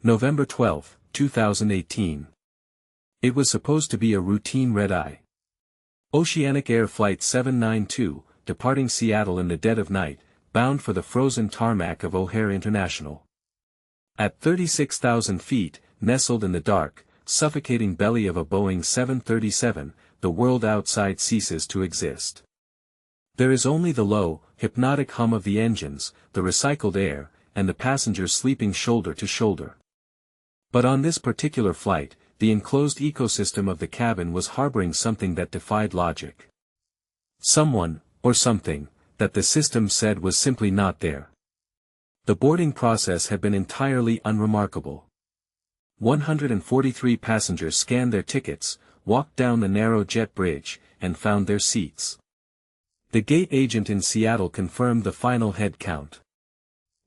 November 12, 2018. It was supposed to be a routine red-eye. Oceanic Air Flight 792, departing Seattle in the dead of night, bound for the frozen tarmac of O'Hare International. At 36,000 feet, nestled in the dark, suffocating belly of a Boeing 737, the world outside ceases to exist. There is only the low, hypnotic hum of the engines, the recycled air, and the passengers sleeping shoulder to shoulder. But on this particular flight, the enclosed ecosystem of the cabin was harboring something that defied logic. Someone, or something, that the system said was simply not there. The boarding process had been entirely unremarkable. 143 passengers scanned their tickets, walked down the narrow jet bridge, and found their seats. The gate agent in Seattle confirmed the final head count.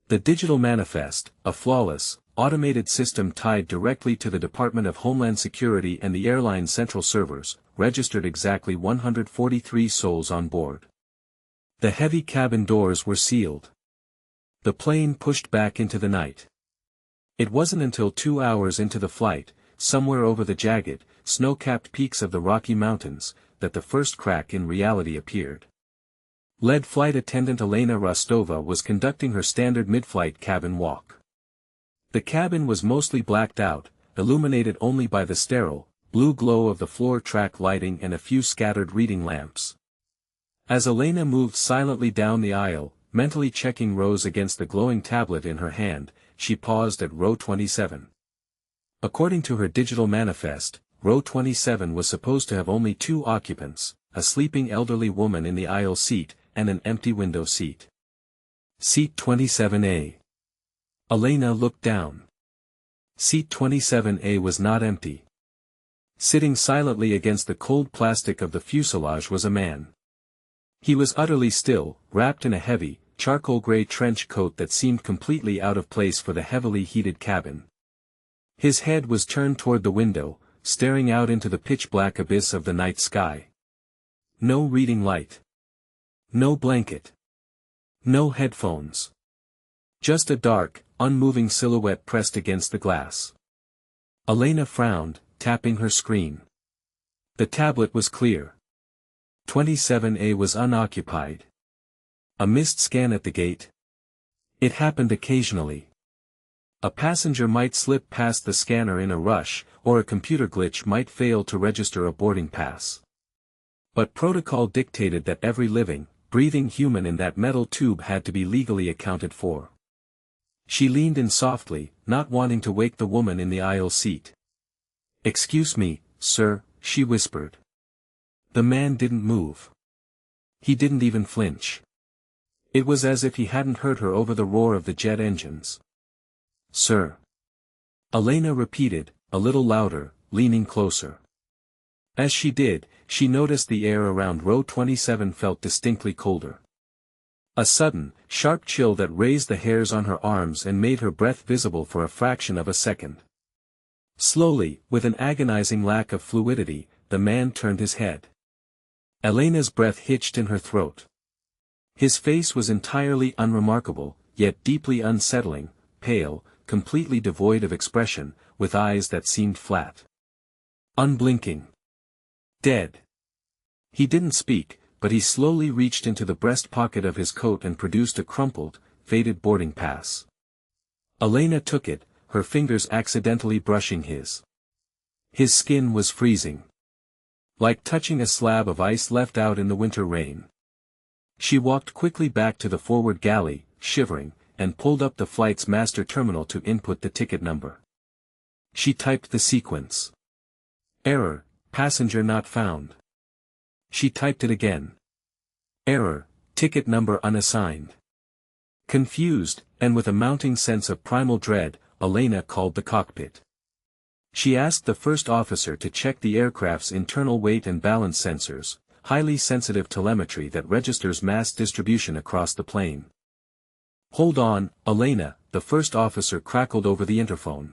The digital manifest, a flawless, automated system tied directly to the Department of Homeland Security and the airline's central servers, registered exactly 143 souls on board. The heavy cabin doors were sealed. The plane pushed back into the night. It wasn't until 2 hours into the flight, somewhere over the jagged, snow-capped peaks of the Rocky Mountains, that the first crack in reality appeared. Lead flight attendant Elena Rostova was conducting her standard mid-flight cabin walk. The cabin was mostly blacked out, illuminated only by the sterile, blue glow of the floor track lighting and a few scattered reading lamps. As Elena moved silently down the aisle, mentally checking rows against the glowing tablet in her hand, she paused at row 27. According to her digital manifest, row 27 was supposed to have only 2 occupants, a sleeping elderly woman in the aisle seat, and an empty window seat. Seat 27A. Elena looked down. Seat 27A was not empty. Sitting silently against the cold plastic of the fuselage was a man. He was utterly still, wrapped in a heavy, charcoal-gray trench coat that seemed completely out of place for the heavily heated cabin. His head was turned toward the window, staring out into the pitch-black abyss of the night sky. No reading light. No blanket. No headphones. Just a dark, unmoving silhouette pressed against the glass. Elena frowned, tapping her screen. The tablet was clear. 27A was unoccupied. A missed scan at the gate? It happened occasionally. A passenger might slip past the scanner in a rush, or a computer glitch might fail to register a boarding pass. But protocol dictated that every living, breathing human in that metal tube had to be legally accounted for. She leaned in softly, not wanting to wake the woman in the aisle seat. "Excuse me, sir," she whispered. The man didn't move. He didn't even flinch. It was as if he hadn't heard her over the roar of the jet engines. "Sir." Elena repeated, a little louder, leaning closer. As she did, she noticed the air around row 27 felt distinctly colder. A sudden, sharp chill that raised the hairs on her arms and made her breath visible for a fraction of a second. Slowly, with an agonizing lack of fluidity, the man turned his head. Elena's breath hitched in her throat. His face was entirely unremarkable, yet deeply unsettling, pale, completely devoid of expression, with eyes that seemed flat. Unblinking. Dead. He didn't speak, but he slowly reached into the breast pocket of his coat and produced a crumpled, faded boarding pass. Elena took it, her fingers accidentally brushing his. His skin was freezing. Like touching a slab of ice left out in the winter rain. She walked quickly back to the forward galley, shivering, and pulled up the flight's master terminal to input the ticket number. She typed the sequence. Error, passenger not found. She typed it again. Error, ticket number unassigned. Confused, and with a mounting sense of primal dread, Elena called the cockpit. She asked the first officer to check the aircraft's internal weight and balance sensors, highly sensitive telemetry that registers mass distribution across the plane. "Hold on, Elena," the first officer crackled over the interphone.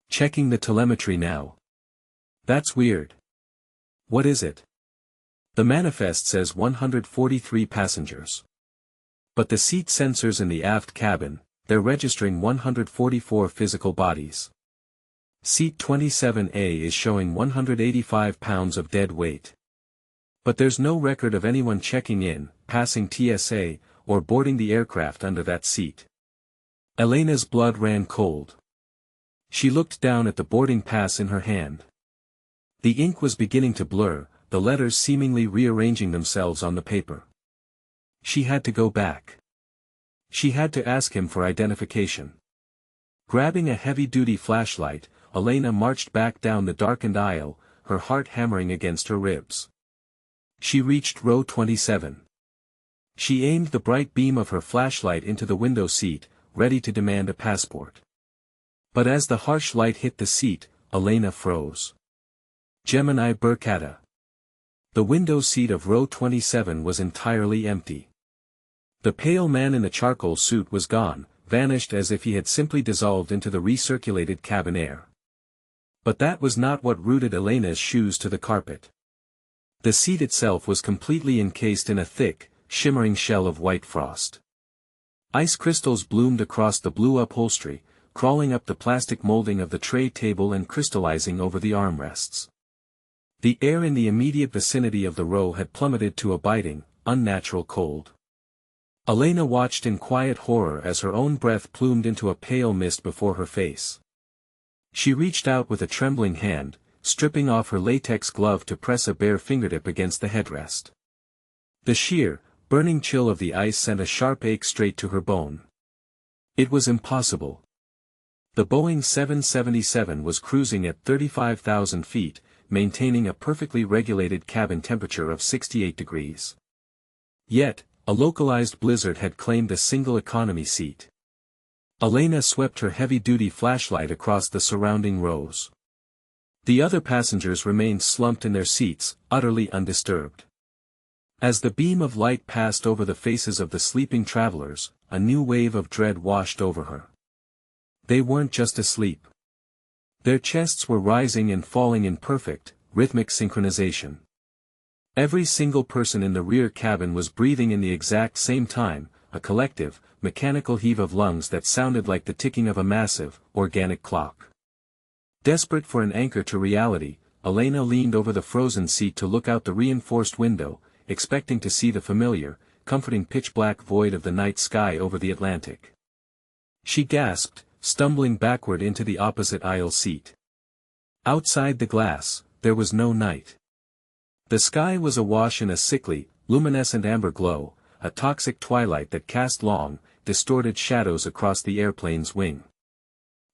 "Checking the telemetry now." "That's weird." "What is it?" "The manifest says 143 passengers. But the seat sensors in the aft cabin, they're registering 144 physical bodies. Seat 27A is showing 185 pounds of dead weight. But there's no record of anyone checking in, passing TSA, or boarding the aircraft under that seat. Elena's blood ran cold. She looked down at the boarding pass in her hand. The ink was beginning to blur, the letters seemingly rearranging themselves on the paper. She had to go back. She had to ask him for identification. Grabbing a heavy-duty flashlight, Elena marched back down the darkened aisle, her heart hammering against her ribs. She reached row 27. She aimed the bright beam of her flashlight into the window seat, ready to demand a passport. But as the harsh light hit the seat, Elena froze. Gemini Burkata. The window seat of row 27 was entirely empty. The pale man in the charcoal suit was gone, vanished as if he had simply dissolved into the recirculated cabin air. But that was not what rooted Elena's shoes to the carpet. The seat itself was completely encased in a thick, shimmering shell of white frost. Ice crystals bloomed across the blue upholstery, crawling up the plastic molding of the tray table and crystallizing over the armrests. The air in the immediate vicinity of the row had plummeted to a biting, unnatural cold. Elena watched in quiet horror as her own breath plumed into a pale mist before her face. She reached out with a trembling hand, stripping off her latex glove to press a bare fingertip against the headrest. The sheer, burning chill of the ice sent a sharp ache straight to her bone. It was impossible. The Boeing 777 was cruising at 35,000 feet, maintaining a perfectly regulated cabin temperature of 68 degrees. Yet, a localized blizzard had claimed a single economy seat. Elena swept her heavy-duty flashlight across the surrounding rows. The other passengers remained slumped in their seats, utterly undisturbed. As the beam of light passed over the faces of the sleeping travelers, a new wave of dread washed over her. They weren't just asleep. Their chests were rising and falling in perfect, rhythmic synchronization. Every single person in the rear cabin was breathing in the exact same time, a collective, mechanical heave of lungs that sounded like the ticking of a massive, organic clock. Desperate for an anchor to reality, Elena leaned over the frozen seat to look out the reinforced window, expecting to see the familiar, comforting pitch-black void of the night sky over the Atlantic. She gasped, stumbling backward into the opposite aisle seat. Outside the glass, there was no night. The sky was awash in a sickly, luminescent amber glow, a toxic twilight that cast long, distorted shadows across the airplane's wing.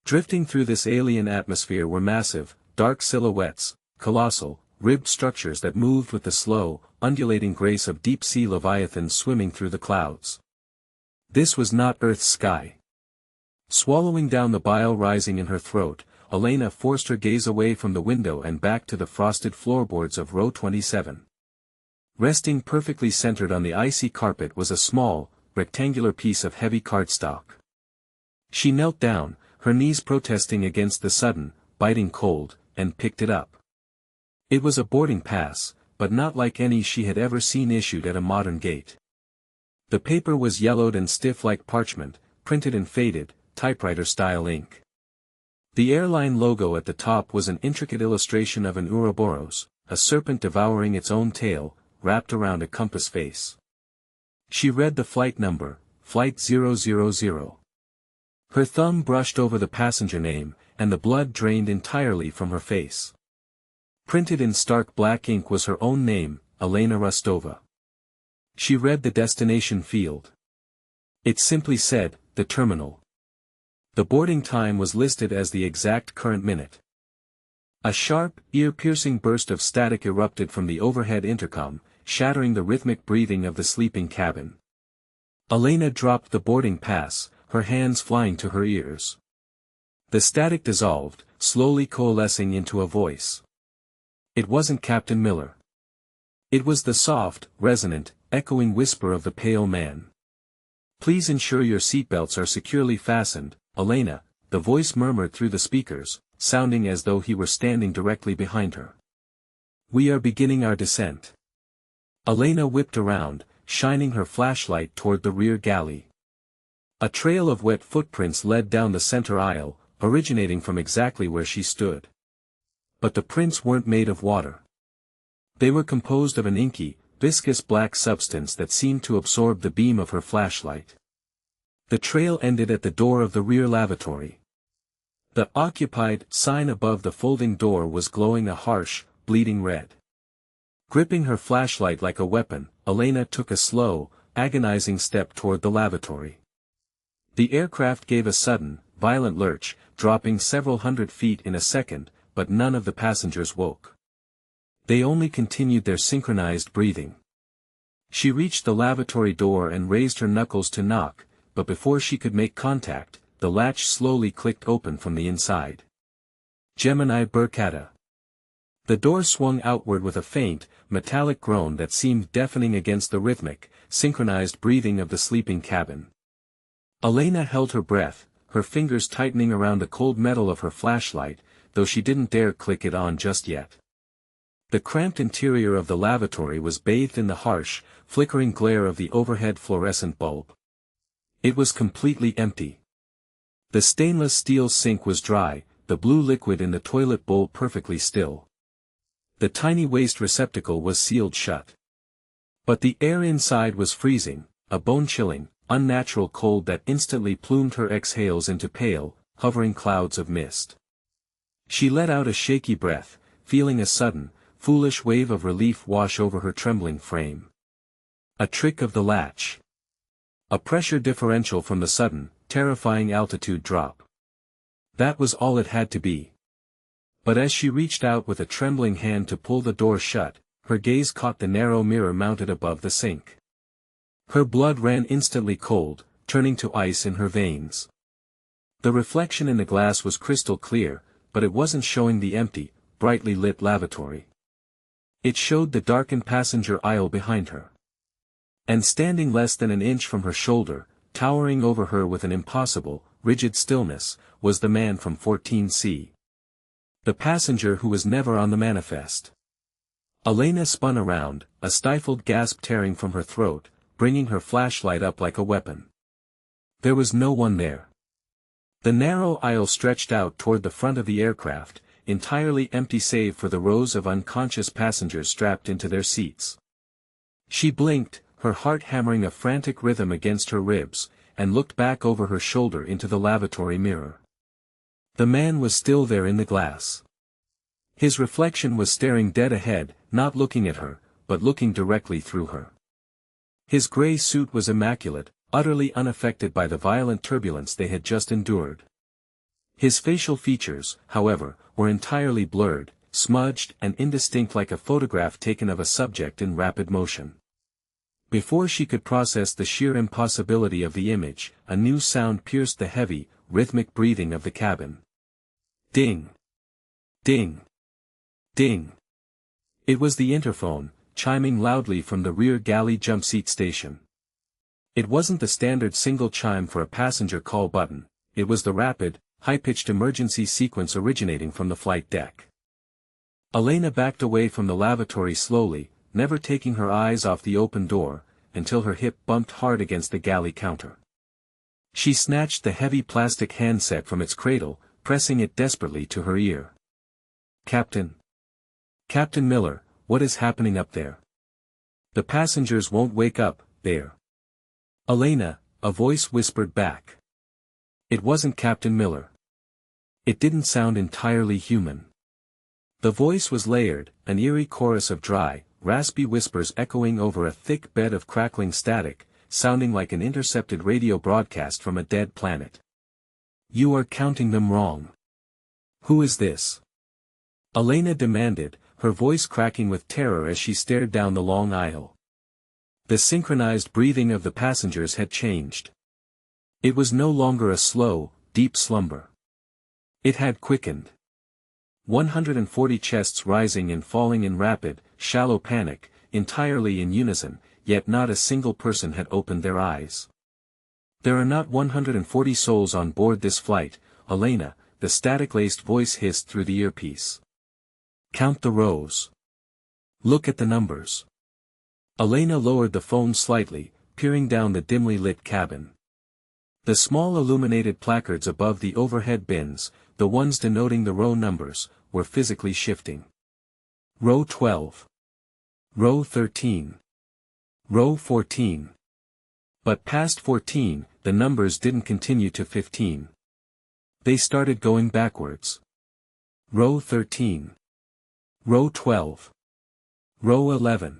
Drifting through this alien atmosphere were massive, dark silhouettes, colossal, ribbed structures that moved with the slow, undulating grace of deep-sea leviathans swimming through the clouds. This was not Earth's sky. Swallowing down the bile rising in her throat, Elena forced her gaze away from the window and back to the frosted floorboards of row 27. Resting perfectly centered on the icy carpet was a small, rectangular piece of heavy cardstock. She knelt down, her knees protesting against the sudden, biting cold, and picked it up. It was a boarding pass, but not like any she had ever seen issued at a modern gate. The paper was yellowed and stiff like parchment, printed in faded, typewriter-style ink. The airline logo at the top was an intricate illustration of an Ouroboros, a serpent devouring its own tail, wrapped around a compass face. She read the flight number, Flight 000. Her thumb brushed over the passenger name, and the blood drained entirely from her face. Printed in stark black ink was her own name, Elena Rostova. She read the destination field. It simply said, the terminal. The boarding time was listed as the exact current minute. A sharp, ear-piercing burst of static erupted from the overhead intercom, shattering the rhythmic breathing of the sleeping cabin. Elena dropped the boarding pass, her hands flying to her ears. The static dissolved, slowly coalescing into a voice. It wasn't Captain Miller. It was the soft, resonant, echoing whisper of the pale man. Please ensure your seatbelts are securely fastened, Elena, the voice murmured through the speakers, sounding as though he were standing directly behind her. We are beginning our descent. Elena whipped around, shining her flashlight toward the rear galley. A trail of wet footprints led down the center aisle, originating from exactly where she stood. But the prints weren't made of water. They were composed of an inky, viscous black substance that seemed to absorb the beam of her flashlight. The trail ended at the door of the rear lavatory. The "Occupied" sign above the folding door was glowing a harsh, bleeding red. Gripping her flashlight like a weapon, Elena took a slow, agonizing step toward the lavatory. The aircraft gave a sudden, violent lurch, dropping several hundred feet in a second, but none of the passengers woke. They only continued their synchronized breathing. She reached the lavatory door and raised her knuckles to knock, but before she could make contact, the latch slowly clicked open from the inside. Gemini Burkata. The door swung outward with a faint, metallic groan that seemed deafening against the rhythmic, synchronized breathing of the sleeping cabin. Elena held her breath, her fingers tightening around the cold metal of her flashlight, though she didn't dare click it on just yet. The cramped interior of the lavatory was bathed in the harsh, flickering glare of the overhead fluorescent bulb. It was completely empty. The stainless steel sink was dry, the blue liquid in the toilet bowl perfectly still. The tiny waste receptacle was sealed shut. But the air inside was freezing, a bone-chilling, unnatural cold that instantly plumed her exhales into pale, hovering clouds of mist. She let out a shaky breath, feeling a sudden, foolish wave of relief wash over her trembling frame. A trick of the latch. A pressure differential from the sudden, terrifying altitude drop. That was all it had to be. But as she reached out with a trembling hand to pull the door shut, her gaze caught the narrow mirror mounted above the sink. Her blood ran instantly cold, turning to ice in her veins. The reflection in the glass was crystal clear, but it wasn't showing the empty, brightly lit lavatory. It showed the darkened passenger aisle behind her. And standing less than an inch from her shoulder, towering over her with an impossible, rigid stillness, was the man from 14C. The passenger who was never on the manifest. Elena spun around, a stifled gasp tearing from her throat, bringing her flashlight up like a weapon. There was no one there. The narrow aisle stretched out toward the front of the aircraft, entirely empty save for the rows of unconscious passengers strapped into their seats. She blinked, her heart hammering a frantic rhythm against her ribs, and looked back over her shoulder into the lavatory mirror. The man was still there in the glass. His reflection was staring dead ahead, not looking at her, but looking directly through her. His gray suit was immaculate, utterly unaffected by the violent turbulence they had just endured. His facial features, however, were entirely blurred, smudged and indistinct like a photograph taken of a subject in rapid motion. Before she could process the sheer impossibility of the image, a new sound pierced the heavy, rhythmic breathing of the cabin. Ding! Ding! Ding! It was the interphone, chiming loudly from the rear galley jumpseat station. It wasn't the standard single chime for a passenger call button, it was the rapid, high-pitched emergency sequence originating from the flight deck. Elena backed away from the lavatory slowly, never taking her eyes off the open door, until her hip bumped hard against the galley counter. She snatched the heavy plastic handset from its cradle, pressing it desperately to her ear. Captain Miller, what is happening up there? The passengers won't wake up, there. Elena, a voice whispered back. It wasn't Captain Miller. It didn't sound entirely human. The voice was layered, an eerie chorus of dry, raspy whispers echoing over a thick bed of crackling static, sounding like an intercepted radio broadcast from a dead planet. You are counting them wrong. Who is this? Elena demanded, her voice cracking with terror as she stared down the long aisle. The synchronized breathing of the passengers had changed. It was no longer a slow, deep slumber. It had quickened. 140 chests rising and falling in rapid, shallow panic, entirely in unison, yet not a single person had opened their eyes. There are not 140 souls on board this flight, Elena, the static-laced voice hissed through the earpiece. Count the rows. Look at the numbers. Elena lowered the phone slightly, peering down the dimly lit cabin. The small illuminated placards above the overhead bins, the ones denoting the row numbers, were physically shifting. Row 12. Row 13. Row 14. But past 14, the numbers didn't continue to 15. They started going backwards. Row 13. Row 12. Row 11.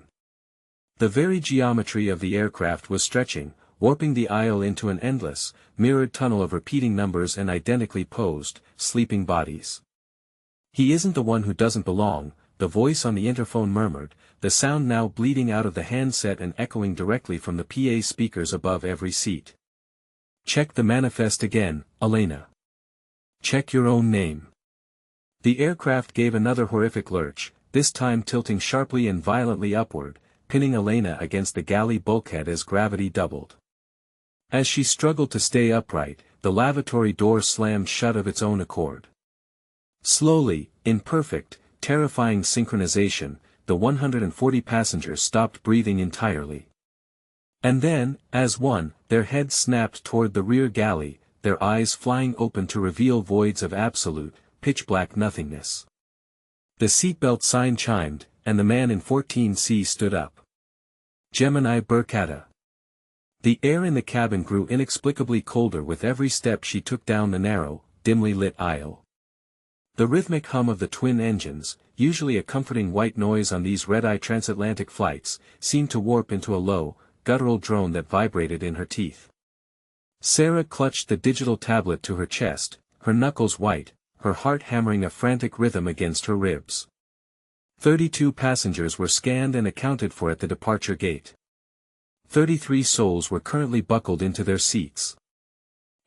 The very geometry of the aircraft was stretching, warping the aisle into an endless, mirrored tunnel of repeating numbers and identically posed, sleeping bodies. "He isn't the one who doesn't belong," the voice on the interphone murmured, the sound now bleeding out of the handset and echoing directly from the PA speakers above every seat. "Check the manifest again, Elena. Check your own name." The aircraft gave another horrific lurch, this time tilting sharply and violently upward, pinning Elena against the galley bulkhead as gravity doubled. As she struggled to stay upright, the lavatory door slammed shut of its own accord. Slowly, in perfect, terrifying synchronization, the 140 passengers stopped breathing entirely. And then, as one, their heads snapped toward the rear galley, their eyes flying open to reveal voids of absolute, pitch-black nothingness. The seatbelt sign chimed, and the man in 14C stood up. Gemini Burkata. The air in the cabin grew inexplicably colder with every step she took down the narrow, dimly lit aisle. The rhythmic hum of the twin engines, usually a comforting white noise on these red-eye transatlantic flights, seemed to warp into a low, guttural drone that vibrated in her teeth. Sarah clutched the digital tablet to her chest, her knuckles white, her heart hammering a frantic rhythm against her ribs. 32 passengers were scanned and accounted for at the departure gate. 33 souls were currently buckled into their seats.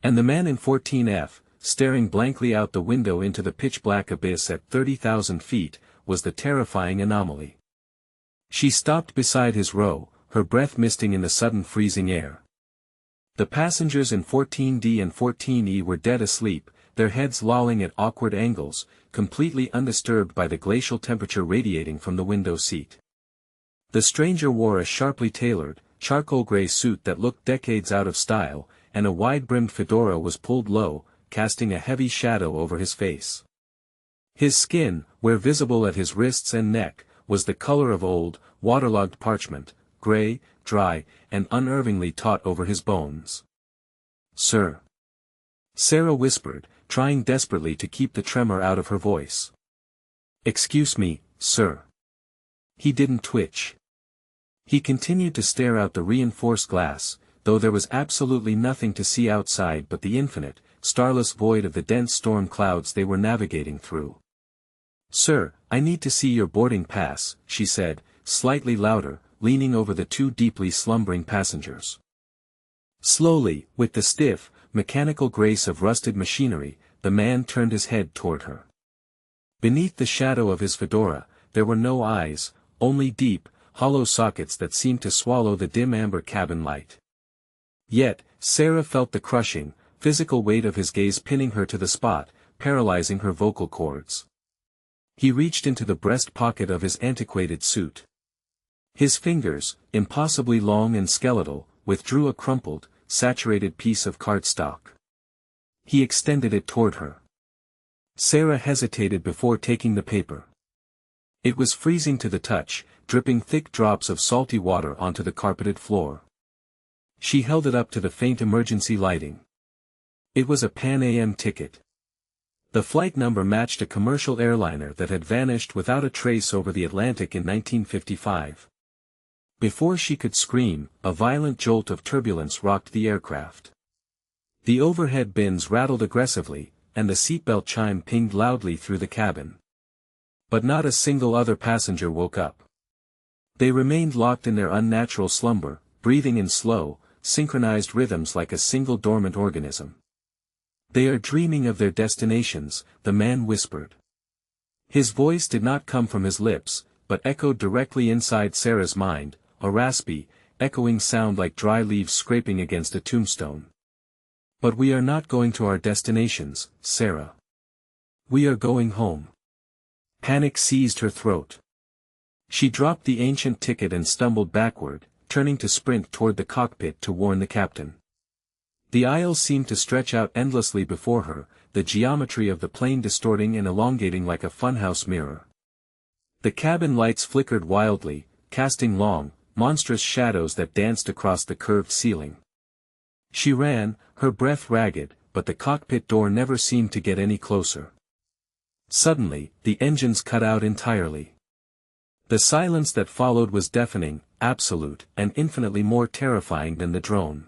And the man in 14F, staring blankly out the window into the pitch-black abyss at 30,000 feet, was the terrifying anomaly. She stopped beside his row, her breath misting in the sudden freezing air. The passengers in 14D and 14E were dead asleep, their heads lolling at awkward angles, completely undisturbed by the glacial temperature radiating from the window seat. The stranger wore a sharply tailored, charcoal-gray suit that looked decades out of style, and a wide-brimmed fedora was pulled low, casting a heavy shadow over his face. His skin, where visible at his wrists and neck, was the color of old, waterlogged parchment, gray, dry, and unervingly taut over his bones. "Sir," Sarah whispered, trying desperately to keep the tremor out of her voice. "Excuse me, sir." He didn't twitch. He continued to stare out the reinforced glass, though there was absolutely nothing to see outside but the infinite, starless void of the dense storm clouds they were navigating through. "Sir, I need to see your boarding pass," she said, slightly louder, leaning over the two deeply slumbering passengers. Slowly, with the stiff, mechanical grace of rusted machinery, the man turned his head toward her. Beneath the shadow of his fedora, there were no eyes, only deep, hollow sockets that seemed to swallow the dim amber cabin light. Yet, Sarah felt the crushing, physical weight of his gaze pinning her to the spot, paralyzing her vocal cords. He reached into the breast pocket of his antiquated suit. His fingers, impossibly long and skeletal, withdrew a crumpled, saturated piece of cardstock. He extended it toward her. Sarah hesitated before taking the paper. It was freezing to the touch, dripping thick drops of salty water onto the carpeted floor. She held it up to the faint emergency lighting. It was a Pan Am ticket. The flight number matched a commercial airliner that had vanished without a trace over the Atlantic in 1955. Before she could scream, a violent jolt of turbulence rocked the aircraft. The overhead bins rattled aggressively, and the seatbelt chime pinged loudly through the cabin. But not a single other passenger woke up. They remained locked in their unnatural slumber, breathing in slow, synchronized rhythms like a single dormant organism. "They are dreaming of their destinations," the man whispered. His voice did not come from his lips, but echoed directly inside Sarah's mind, a raspy, echoing sound like dry leaves scraping against a tombstone. "But we are not going to our destinations, Sarah. We are going home." Panic seized her throat. She dropped the ancient ticket and stumbled backward, turning to sprint toward the cockpit to warn the captain. The aisles seemed to stretch out endlessly before her, the geometry of the plane distorting and elongating like a funhouse mirror. The cabin lights flickered wildly, casting long, monstrous shadows that danced across the curved ceiling. She ran, her breath ragged, but the cockpit door never seemed to get any closer. Suddenly, the engines cut out entirely. The silence that followed was deafening, absolute, and infinitely more terrifying than the drone.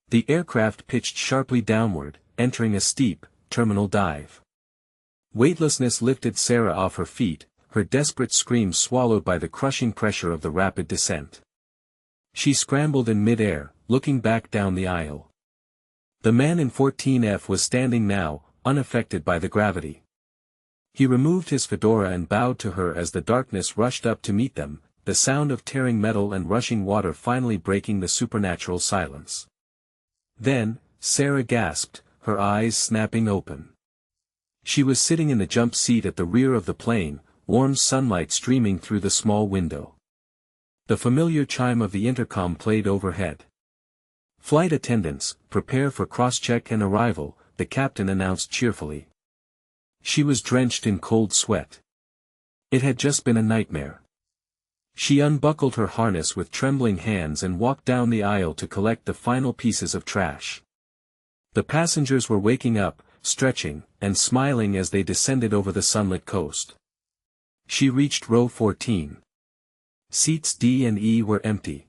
The aircraft pitched sharply downward, entering a steep, terminal dive. Weightlessness lifted Sarah off her feet, her desperate screams swallowed by the crushing pressure of the rapid descent. She scrambled in mid-air, looking back down the aisle. The man in 14F was standing now, unaffected by the gravity. He removed his fedora and bowed to her as the darkness rushed up to meet them, the sound of tearing metal and rushing water finally breaking the supernatural silence. Then, Sarah gasped, her eyes snapping open. She was sitting in the jump seat at the rear of the plane, warm sunlight streaming through the small window. The familiar chime of the intercom played overhead. "Flight attendants, prepare for cross-check and arrival," the captain announced cheerfully. She was drenched in cold sweat. It had just been a nightmare. She unbuckled her harness with trembling hands and walked down the aisle to collect the final pieces of trash. The passengers were waking up, stretching, and smiling as they descended over the sunlit coast. She reached row 14. Seats D and E were empty.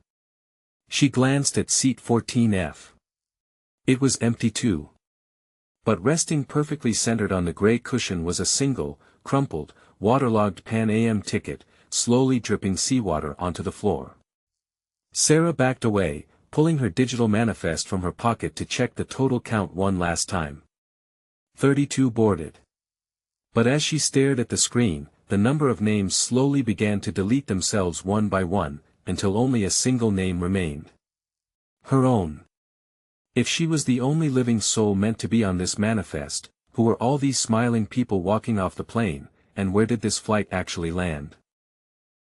She glanced at seat 14F. It was empty too. But resting perfectly centered on the gray cushion was a single, crumpled, waterlogged Pan Am ticket, slowly dripping seawater onto the floor. Sarah backed away, pulling her digital manifest from her pocket to check the total count one last time. 32 boarded. But as she stared at the screen, the number of names slowly began to delete themselves one by one, until only a single name remained. Her own. If she was the only living soul meant to be on this manifest, who were all these smiling people walking off the plane, and where did this flight actually land?